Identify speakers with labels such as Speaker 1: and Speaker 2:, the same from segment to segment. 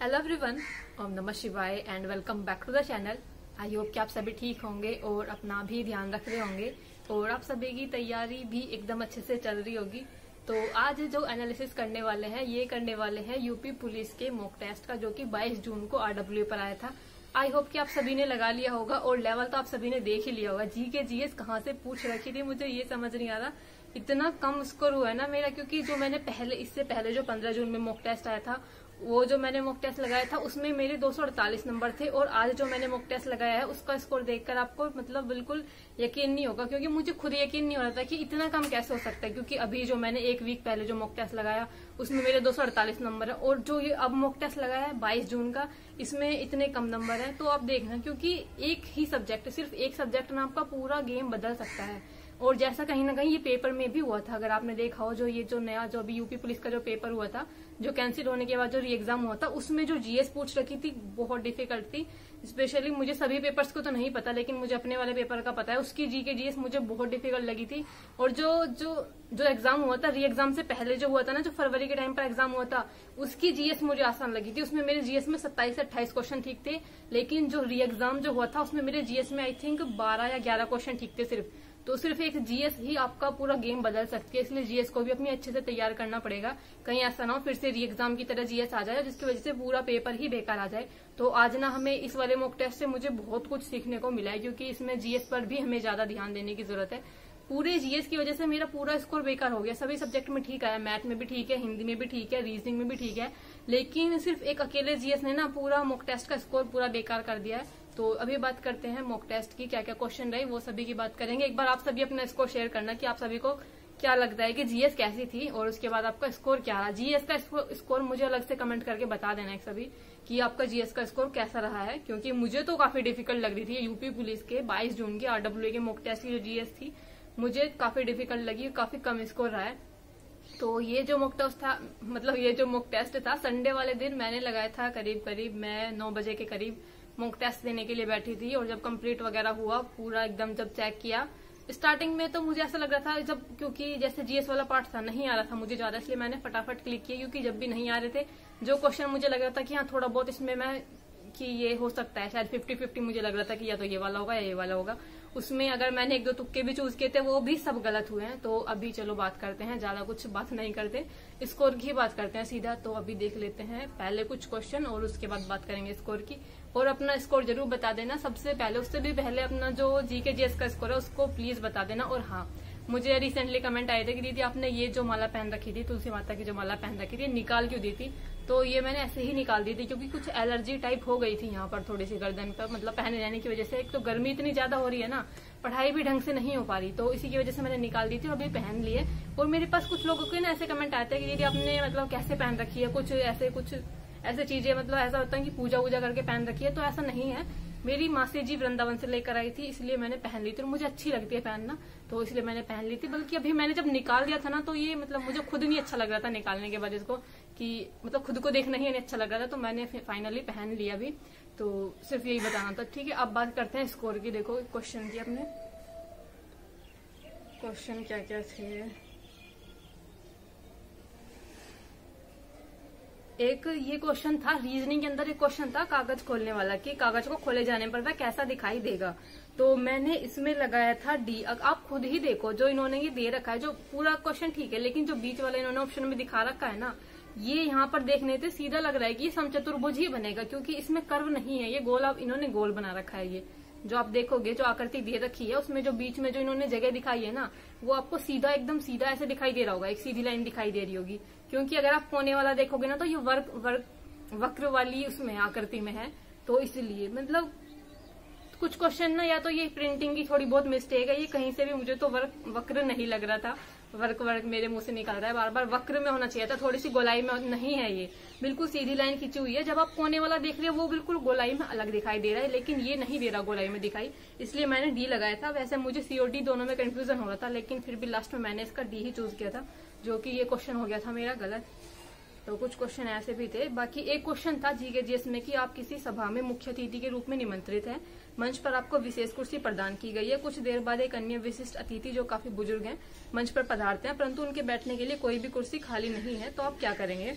Speaker 1: Hello everyone, ओम नमः शिवाय and welcome back to the channel. I hope कि आप सभी ठीक होंगे और अपना भी ध्यान रख रहे होंगे और आप सभी की तैयारी भी एकदम अच्छे से चल रही होगी। तो आज जो एनालिसिस करने वाले हैं ये करने वाले हैं यूपी पुलिस के मॉक टेस्ट का, जो कि 22 जून को आरडब्ल्यू पर आया था। आई होप कि आप सभी ने लगा लिया होगा और लेवल तो आप सभी ने देख ही लिया होगा। जीएस कहाँ से पूछ रखी थी मुझे ये समझ नहीं आ रहा, इतना कम स्कोर हुआ है ना मेरा, क्योंकि जो मैंने इससे पहले जो 15 जून में मॉक टेस्ट आया था, वो जो मैंने मॉक टेस्ट लगाया था उसमें मेरे 248 नंबर थे और आज जो मैंने मॉक टेस्ट लगाया है उसका स्कोर देखकर आपको मतलब बिल्कुल यकीन नहीं होगा, क्योंकि मुझे खुद यकीन नहीं हो रहा था कि इतना कम कैसे हो सकता है। क्योंकि अभी जो मैंने एक वीक पहले जो मॉक टेस्ट लगाया उसमें मेरे 248 नंबर है और जो ये अब मॉक टेस्ट लगाया है 22 जून का, इसमें इतने कम नंबर है। तो आप देखना, क्योंकि एक ही सब्जेक्ट, सिर्फ एक सब्जेक्ट में आपका पूरा गेम बदल सकता है। और जैसा कहीं ना कहीं ये पेपर में भी हुआ था, अगर आपने देखा हो, जो ये जो नया जो अभी यूपी पुलिस का जो पेपर हुआ था, जो कैंसिल होने के बाद जो री एग्जाम हुआ था, उसमें जो जीएस पूछ रखी थी बहुत डिफिकल्ट थी। स्पेशली मुझे सभी पेपर्स को तो नहीं पता, लेकिन मुझे अपने वाले पेपर का पता है, उसकी जीएस मुझे बहुत डिफिकल्ट लगी थी। और जो एग्जाम हुआ था, री एग्जाम से पहले जो हुआ था ना, जो फरवरी के टाइम पर एग्जाम हुआ था, उसकी जीएस मुझे आसान लगी थी। उसमें मेरे जीएस में 27 से 28 क्वेश्चन ठीक थे, लेकिन जो री एग्जाम जो हुआ था उसमें मेरे जीएस में आई थिंक 12 या 11 क्वेश्चन ठीक थे सिर्फ। तो सिर्फ एक जीएस ही आपका पूरा गेम बदल सकती है, इसलिए जीएस को भी अपनी अच्छे से तैयार करना पड़ेगा। कहीं ऐसा ना हो फिर से री एग्जाम की तरह जीएस आ जाए, जिसकी वजह से पूरा पेपर ही बेकार आ जाए। तो आज ना हमें इस वाले मॉक टेस्ट से मुझे बहुत कुछ सीखने को मिला है, क्योंकि इसमें जीएस पर भी हमें ज्यादा ध्यान देने की जरूरत है। पूरे जीएस की वजह से मेरा पूरा स्कोर बेकार हो गया। सभी सब्जेक्ट में ठीक आया, मैथ में भी ठीक है, हिंदी में भी ठीक है, रीजनिंग में भी ठीक है, लेकिन सिर्फ एक अकेले जीएस ने ना पूरा मॉक टेस्ट का स्कोर पूरा बेकार कर दिया है। तो अभी बात करते हैं मॉक टेस्ट की, क्या क्या क्वेश्चन रहे वो सभी की बात करेंगे। एक बार आप सभी अपना स्कोर शेयर करना कि आप सभी को क्या लगता है कि जीएस कैसी थी और उसके बाद आपका स्कोर क्या रहा। जीएस का स्कोर मुझे अलग से कमेंट करके बता देना एक सभी कि आपका जीएस का स्कोर कैसा रहा है, क्योंकि मुझे तो काफी डिफिकल्ट लग रही थी। यूपी पुलिस के 22 जून के आरडब्ल्यू के मॉक टेस्ट की जो जीएस थी मुझे काफी डिफिकल्ट लगी, काफी कम स्कोर रहा है। तो ये जो मॉक टेस्ट था, मतलब ये जो मॉक टेस्ट था, संडे वाले दिन मैंने लगाया था। करीब मैं 9 बजे के करीब मॉक टेस्ट देने के लिए बैठी थी और जब कंप्लीट वगैरह हुआ पूरा एकदम, जब चेक किया, स्टार्टिंग में तो मुझे ऐसा लग रहा था, जब क्योंकि जैसे जीएस वाला पार्ट था नहीं आ रहा था मुझे ज्यादा, इसलिए मैंने फटाफट क्लिक किया। क्योंकि जब भी नहीं आ रहे थे जो क्वेश्चन, मुझे लग रहा था कि हाँ थोड़ा बहुत इसमें मैं कि ये हो सकता है, शायद 50-50 मुझे लग रहा था कि या तो ये वाला होगा या ये वाला होगा। उसमें अगर मैंने 1-2 तुक्के भी चूज किए थे वो भी सब गलत हुए हैं। तो अभी चलो बात करते हैं, ज्यादा कुछ बात नहीं करते, स्कोर की बात करते हैं सीधा। तो अभी देख लेते हैं पहले कुछ क्वेश्चन और उसके बाद बात करेंगे स्कोर की। और अपना स्कोर जरूर बता देना सबसे पहले, उससे भी पहले अपना जो जीके जीएस का स्कोर है उसको प्लीज बता देना। और हाँ, मुझे रिसेंटली कमेंट आए थे कि दीदी आपने ये जो माला पहन रखी थी, तुलसी माता की जो माला पहन रखी थी, निकाल क्यों दी थी? तो ये मैंने ऐसे ही निकाल दी थी, क्योंकि कुछ एलर्जी टाइप हो गई थी यहाँ पर थोड़ी सी गर्दन पर, मतलब पहने रहने की वजह से। एक तो गर्मी इतनी ज्यादा हो रही है ना, पढ़ाई भी ढंग से नहीं हो पा रही, तो इसी की वजह से मैंने निकाल दी थी और अभी पहन लिए। और मेरे पास कुछ लोगों के ना ऐसे कमेंट आते हैं कि दीदी आपने मतलब कैसे पहन रखी है, कुछ ऐसे चीजें, मतलब ऐसा होता है कि पूजा वूजा करके पहन रखी है। तो ऐसा नहीं है, मेरी मासी जी वृंदावन से लेकर आई थी, इसलिए मैंने पहन ली थी और मुझे अच्छी लगती है पहनना, तो इसलिए मैंने पहन ली थी। बल्कि अभी मैंने जब निकाल दिया था ना, तो ये मतलब मुझे खुद नहीं अच्छा लग रहा था निकालने के बाद इसको, कि मतलब खुद को देखना ही नहीं अच्छा लग रहा था, तो मैंने फाइनली पहन लिया अभी। तो सिर्फ यही बताना था, ठीक है। अब बात करते हैं स्कोर की। देखो क्वेश्चन की, अपने क्वेश्चन क्या क्या थे। एक ये क्वेश्चन था, रीजनिंग के अंदर एक क्वेश्चन था कागज खोलने वाला, कि कागज को खोले जाने पर वह कैसा दिखाई देगा। तो मैंने इसमें लगाया था डी। आप खुद ही देखो, जो इन्होंने ये दे रखा है, जो पूरा क्वेश्चन ठीक है, लेकिन जो बीच वाला इन्होंने ऑप्शन में दिखा रखा है ना, ये यहाँ पर देखने से सीधा लग रहा है कि ये समचतुर्भुज ही बनेगा, क्योंकि इसमें कर्व नहीं है, ये गोल, अब इन्होंने गोल बना रखा है। ये जो आप देखोगे, जो आकृति दे रखी है उसमें जो बीच में जो इन्होंने जगह दिखाई है ना, वो आपको सीधा, एकदम सीधा ऐसे दिखाई दे रहा होगा, एक सीधी लाइन दिखाई दे रही होगी। क्योंकि अगर आप कोने वाला देखोगे ना, तो ये वक्र वाली उसमें आकृति में है, तो इसलिए मतलब कुछ क्वेश्चन ना, या तो ये प्रिंटिंग की थोड़ी बहुत मिस्टेक है, ये कहीं से भी, मुझे तो वक्र नहीं लग रहा था, वर्क मेरे मुंह से निकल रहा है बार बार, वक्र में होना चाहिए था, थोड़ी सी गोलाई में नहीं है, ये बिल्कुल सीधी लाइन खींची हुई है। जब आप कोने वाला देख रहे हो वो बिल्कुल गोलाई में अलग दिखाई दे रहा है, लेकिन ये नहीं दे रहा गोलाई में दिखाई, इसलिए मैंने डी लगाया था। वैसे मुझे सी और डी दोनों में कंफ्यूजन हो रहा था, लेकिन फिर भी लास्ट में मैंने इसका डी ही चूज किया था, जो कि ये क्वेश्चन हो गया था मेरा गलत। तो कुछ क्वेश्चन ऐसे भी थे। बाकी एक क्वेश्चन था जीके जीएस में कि आप किसी सभा में मुख्य अतिथि के रूप में निमंत्रित हैं, मंच पर आपको विशेष कुर्सी प्रदान की गई है। कुछ देर बाद एक अन्य विशिष्ट अतिथि जो काफी बुजुर्ग हैं मंच पर पधारते हैं, परंतु उनके बैठने के लिए कोई भी कुर्सी खाली नहीं है, तो आप क्या करेंगे?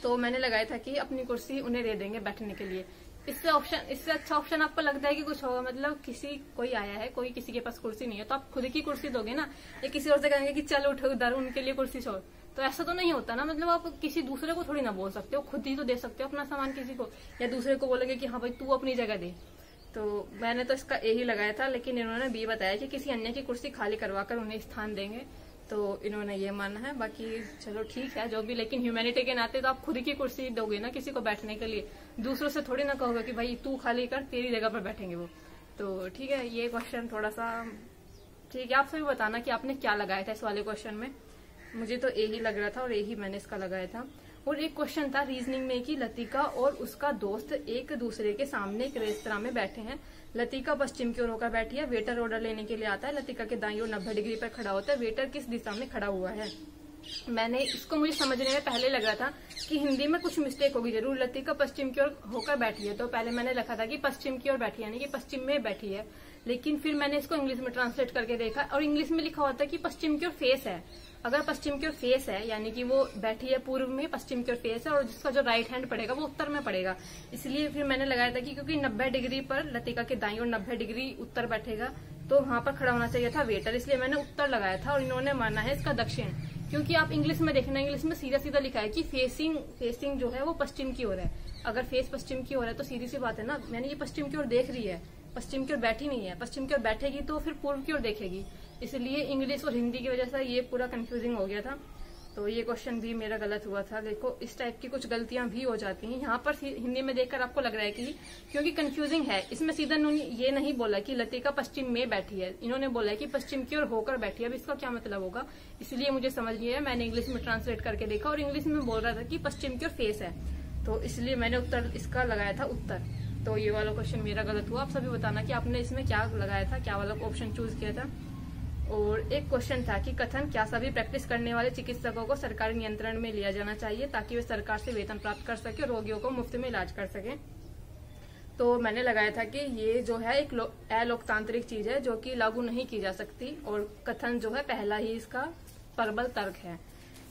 Speaker 1: तो मैंने लगाया था कि अपनी कुर्सी उन्हें दे देंगे बैठने के लिए। इससे अच्छा ऑप्शन आपको लगता है कि कुछ होगा? मतलब कोई आया है, कोई किसी के पास कुर्सी नहीं है, तो आप खुद की कुर्सी दोगे ना, या किसी और से कहेंगे कि चल उठो उधर उनके लिए कुर्सी छोड़? तो ऐसा तो नहीं होता ना। मतलब आप किसी दूसरे को थोड़ी ना बोल सकते हो, खुद ही तो दे सकते हो अपना सामान किसी को, या दूसरे को बोलोगे कि हाँ भाई तू अपनी जगह दे। तो मैंने तो इसका ए ही लगाया था, लेकिन इन्होंने बी बताया कि किसी अन्य की कुर्सी खाली करवाकर उन्हें स्थान देंगे, तो इन्होंने ये माना है। बाकी चलो ठीक है जो भी, लेकिन ह्यूमैनिटी के नाते तो आप खुद की कुर्सी दोगे ना किसी को बैठने के लिए, दूसरों से थोड़ी ना कहोगे कि भाई तू खाली कर, तेरी जगह पर बैठेंगे वो। तो ठीक है, ये क्वेश्चन थोड़ा सा ठीक है। आप सभी बताना कि आपने क्या लगाया था इस वाले क्वेश्चन में। मुझे तो ए ही लग रहा था और ए ही मैंने इसका लगाया था। और एक क्वेश्चन था रीजनिंग में कि लतिका और उसका दोस्त एक दूसरे के सामने एक रेस्तरां में बैठे हैं। लतिका पश्चिम की ओर होकर बैठी है, वेटर ऑर्डर लेने के लिए आता है, लतिका के दाईं ओर 90 डिग्री पर खड़ा होता है, वेटर किस दिशा में खड़ा हुआ है? मुझे समझने में पहले लग रहा था कि हिंदी में कुछ मिस्टेक होगी जरूर। लतिका पश्चिम की ओर होकर बैठी है, तो पहले मैंने लिखा था कि पश्चिम की ओर बैठी है, यानी कि पश्चिम में बैठी है। लेकिन फिर मैंने इसको इंग्लिश में ट्रांसलेट करके देखा और इंग्लिश में लिखा होता है कि पश्चिम की ओर फेस है। अगर पश्चिम की ओर फेस है यानी कि वो बैठी है पूर्व में, पश्चिम की ओर फेस है, और जिसका जो राइट हैंड पड़ेगा वो उत्तर में पड़ेगा। इसलिए फिर मैंने लगाया था कि क्योंकि 90 डिग्री पर लतिका के दाईं ओर 90 डिग्री उत्तर बैठेगा, तो वहां पर खड़ा होना चाहिए था वेटर, इसलिए मैंने उत्तर लगाया था। और इन्होंने माना है इसका दक्षिण, क्योंकि आप इंग्लिश में देखना, इंग्लिश में सीधा सीधा लिखा है कि फेसिंग जो है वो पश्चिम की ओर है। अगर फेस पश्चिम की ओर है तो सीधी सी बात है ना, मैंने ये पश्चिम की ओर देख रही है, पश्चिम की ओर बैठी नहीं है। पश्चिम की ओर बैठेगी तो फिर पूर्व की ओर देखेगी, इसलिए इंग्लिश और हिंदी की वजह से ये पूरा कंफ्यूजिंग हो गया था। तो ये क्वेश्चन भी मेरा गलत हुआ था। देखो इस टाइप की कुछ गलतियां भी हो जाती हैं। यहाँ पर हिंदी में देखकर आपको लग रहा है कि क्योंकि कंफ्यूजिंग है, इसमें सीधा ये नहीं बोला कि लतिका पश्चिम में बैठी है, इन्होंने बोला है कि पश्चिम की ओर होकर बैठी है। अब इसका क्या मतलब होगा, इसलिए मुझे समझ नहीं आया। मैंने इंग्लिश में ट्रांसलेट करके देखा और इंग्लिश में बोल रहा था कि पश्चिम की ओर फेस है, तो इसलिए मैंने उत्तर इसका लगाया था उत्तर। तो ये वाला क्वेश्चन मेरा गलत हुआ। आप सभी बताना कि आपने इसमें क्या लगाया था, क्या वाला ऑप्शन चूज किया था। और एक क्वेश्चन था कि कथन क्या सभी प्रैक्टिस करने वाले चिकित्सकों को सरकारी नियंत्रण में लिया जाना चाहिए ताकि वे सरकार से वेतन प्राप्त कर सके और रोगियों को मुफ्त में इलाज कर सके। तो मैंने लगाया था कि ये जो है एक अलोकतांत्रिक चीज है जो कि लागू नहीं की जा सकती, और कथन जो है पहला ही इसका प्रबल तर्क है,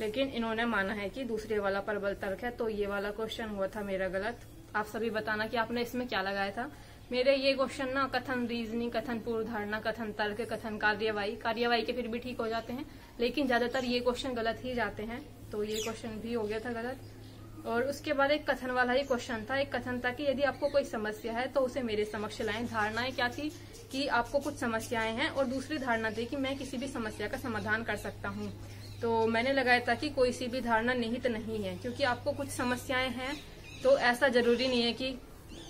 Speaker 1: लेकिन इन्होंने माना है कि दूसरे वाला प्रबल तर्क है। तो ये वाला क्वेश्चन हुआ था मेरा गलत। आप सभी बताना कि आपने इसमें क्या लगाया था। मेरे ये क्वेश्चन ना कथन रीजनिंग, कथन पूर्व धारणा, कथन तर्क, कथन कार्यवाही के फिर भी ठीक हो जाते हैं, लेकिन ज्यादातर ये क्वेश्चन गलत ही जाते हैं। तो ये क्वेश्चन भी हो गया था गलत। और उसके बाद एक कथन वाला ही क्वेश्चन था। एक कथन था कि यदि आपको कोई समस्या है तो उसे मेरे समक्ष लाएं। धारणाएं क्या थी कि आपको कुछ समस्याएं हैं, और दूसरी धारणा थी कि मैं किसी भी समस्या का समाधान कर सकता हूँ। तो मैंने लगाया था कि कोई सी भी धारणा निहित नहीं है, क्योंकि आपको कुछ समस्याएं हैं तो ऐसा जरूरी नहीं है कि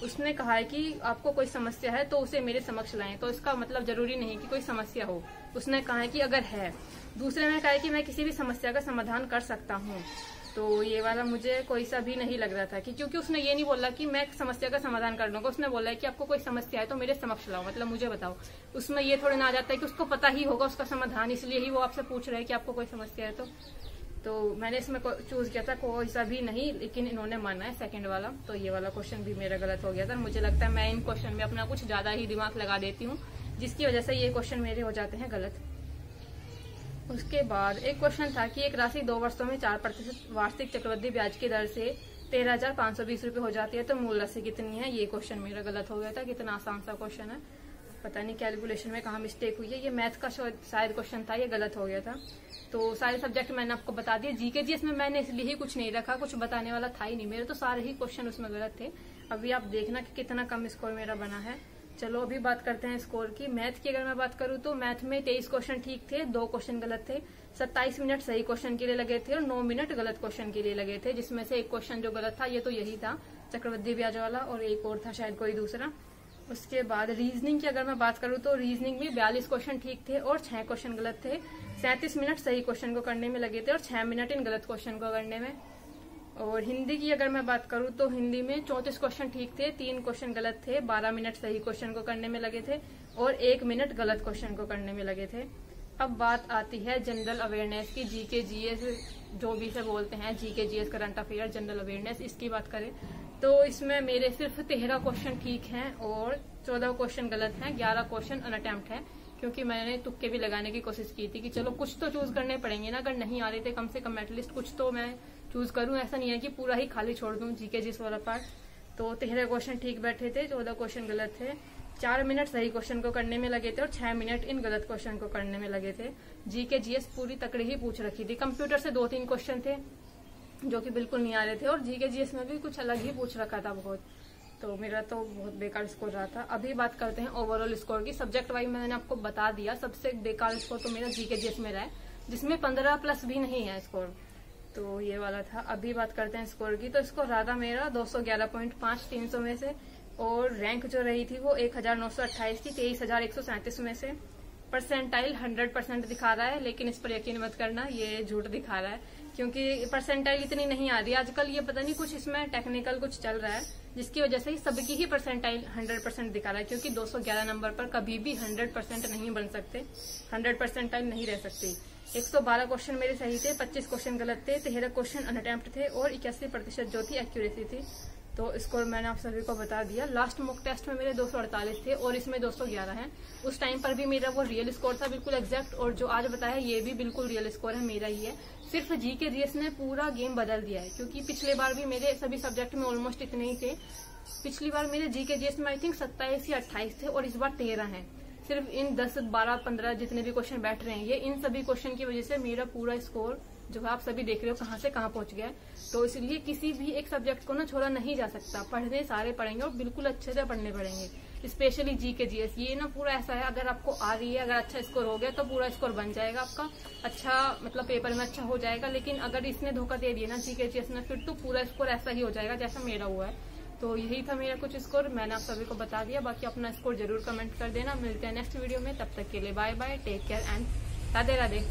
Speaker 1: उसने कहा है कि आपको कोई समस्या है तो उसे मेरे समक्ष लाएं, तो इसका मतलब जरूरी नहीं कि कोई समस्या हो। उसने कहा है कि अगर है। दूसरे ने कहा है कि मैं किसी भी समस्या का समाधान कर सकता हूँ। तो ये वाला मुझे कोई सा भी नहीं लग रहा था कि, क्योंकि उसने ये नहीं बोला कि मैं समस्या का समाधान कर लूंगा, उसने बोला है कि आपको कोई समस्या है तो मेरे समक्ष लाओ, मतलब मुझे बताओ। उसमें ये थोड़ा ना आ जाता है कि उसको पता ही होगा उसका समाधान, इसलिए ही वो आपसे पूछ रहे हैं कि आपको कोई समस्या है। तो मैंने इसमें चूज किया था कोई सा भी नहीं, लेकिन इन्होंने माना है सेकंड वाला। तो ये वाला क्वेश्चन भी मेरा गलत हो गया था। मुझे लगता है मैं इन क्वेश्चन में अपना कुछ ज्यादा ही दिमाग लगा देती हूँ, जिसकी वजह से ये क्वेश्चन मेरे हो जाते हैं गलत। उसके बाद एक क्वेश्चन था कि एक राशि 2 वर्षों में 4% वार्षिक चक्रवृद्धि ब्याज की दर से 13,520 रुपये हो जाती है, तो मूल राशि कितनी है। ये क्वेश्चन मेरा गलत हो गया था। कितना आसान सा क्वेश्चन है, पता नहीं कैलकुलेशन में कहाँ मिस्टेक हुई है। ये मैथ का शायद क्वेश्चन था, ये गलत हो गया था। तो सारे सब्जेक्ट मैंने आपको बता दिए। जीके जीएस में मैंने इसलिए ही कुछ नहीं रखा, कुछ बताने वाला था ही नहीं, मेरे तो सारे ही क्वेश्चन उसमें गलत थे। अभी आप देखना कि कितना कम स्कोर मेरा बना है। चलो अभी बात करते हैं स्कोर की। मैथ की अगर मैं बात करूँ तो मैथ में 23 क्वेश्चन ठीक थे, 2 क्वेश्चन गलत थे, 27 मिनट सही क्वेश्चन के लिए लगे थे और 9 मिनट गलत क्वेश्चन के लिए लगे थे, जिसमें से एक क्वेश्चन जो गलत था ये तो यही था चक्रवृद्धि ब्याज वाला, और एक और था शायद कोई दूसरा। उसके बाद रीजनिंग की अगर मैं बात करूँ तो रीजनिंग में 42 क्वेश्चन ठीक थे और 6 क्वेश्चन गलत थे। 37 मिनट सही क्वेश्चन को करने में लगे थे और 6 मिनट इन गलत क्वेश्चन को करने में। और हिंदी की अगर मैं बात करूँ तो हिंदी में 34 क्वेश्चन ठीक थे, 3 क्वेश्चन गलत थे, 12 मिनट सही क्वेश्चन को करने में लगे थे और 1 मिनट गलत क्वेश्चन को करने में लगे थे। अब बात आती है जनरल अवेयरनेस की, जीके जीएस जो भी से बोलते हैं, GK GS current affair general awareness, इसकी बात करें तो इसमें मेरे सिर्फ 13 क्वेश्चन ठीक हैं और 14 क्वेश्चन गलत हैं, 11 क्वेश्चन अनअटेम्प्ट है, क्योंकि मैंने तुक्के भी लगाने की कोशिश की थी कि चलो कुछ तो चूज करने पड़ेंगे ना, अगर नहीं आ रहे थे कम से कम एटलीस्ट कुछ तो मैं चूज करूं, ऐसा नहीं है कि पूरा ही खाली छोड़ दूं जीके जीएस वाला पार्ट। तो 13 क्वेश्चन ठीक बैठे थे, 14 क्वेश्चन गलत थे। 4 मिनट सही क्वेश्चन को करने में लगे थे और 6 मिनट इन गलत क्वेश्चन को करने में लगे थे। जीके जीएस पूरी तकड़ी ही पूछ रखी थी। कंप्यूटर से 2-3 क्वेश्चन थे जो कि बिल्कुल नहीं आ रहे थे और जीके जीएस में भी कुछ अलग ही पूछ रखा था बहुत। तो मेरा तो बहुत बेकार स्कोर रहा था। अभी बात करते हैं ओवरऑल स्कोर की। सब्जेक्ट वाइज मैंने आपको बता दिया, सबसे बेकार स्कोर तो मेरा जीके जीएस में रहा है, जिसमें 15 प्लस भी नहीं है स्कोर, तो ये वाला था। अभी बात करते हैं स्कोर की। तो स्कोर रहा था मेरा 211.5 300 में से, और रैंक जो रही थी वो 1928 थी 23,137 में से। परसेंटाइल 100% दिखा रहा है, लेकिन इस पर यकीन मत करना, ये झूठ दिखा रहा है, क्योंकि परसेंटाइल इतनी नहीं आ रही आजकल। ये पता नहीं कुछ इसमें टेक्निकल कुछ चल रहा है, जिसकी वजह से ही सबकी ही परसेंटाइल 100% दिखा रहा है, क्योंकि 211 नंबर पर कभी भी 100% नहीं बन सकते, 100 परसेंटाइल नहीं रह सकती। 112 क्वेश्चन मेरे सही थे, 25 क्वेश्चन गलत थे, 13 क्वेश्चन अनअटेम्प्ट थे और 81% जो थी एक्यूरेसी थी। तो स्कोर मैंने आप सभी को बता दिया। लास्ट मॉक टेस्ट में मेरे 248 थे और इसमें 211 हैं। उस टाइम पर भी मेरा वो रियल स्कोर था बिल्कुल एग्जैक्ट, और जो आज बताया ये भी बिल्कुल रियल स्कोर है, मेरा ही है। सिर्फ जीके जीएस ने पूरा गेम बदल दिया है, क्योंकि पिछले बार भी मेरे सभी सब्जेक्ट में ऑलमोस्ट इतने ही थे। पिछली बार मेरे जीके जीएस में आई थिंक 27 या 28 थे और इस बार 13 हैं। सिर्फ इन 10, 12, 15 जितने भी क्वेश्चन बैठ रहे हैं, ये इन सभी क्वेश्चन की वजह से मेरा पूरा स्कोर जो है आप सभी देख रहे हो कहाँ से कहाँ पहुंच गया है। तो इसलिए किसी भी एक सब्जेक्ट को ना छोड़ा नहीं जा सकता, पढ़ने सारे पढ़ेंगे और बिल्कुल अच्छे से पढ़ने पड़ेंगे। स्पेशली जीके जीएस ये ना पूरा ऐसा है, अगर आपको आ रही है, अगर अच्छा स्कोर हो गया तो पूरा स्कोर बन जाएगा आपका, अच्छा मतलब पेपर में अच्छा हो जाएगा। लेकिन अगर इसने धोखा दे दिया ना जीके जीएस में, फिर तो पूरा स्कोर ऐसा ही हो जाएगा जैसा मेरा हुआ है। तो यही था मेरा कुछ स्कोर, मैंने आप सभी को बता दिया। बाकी अपना स्कोर जरूर कमेंट कर देना। मिलते हैं नेक्स्ट वीडियो में, तब तक के लिए bye bye, take care and Radhe Radhe.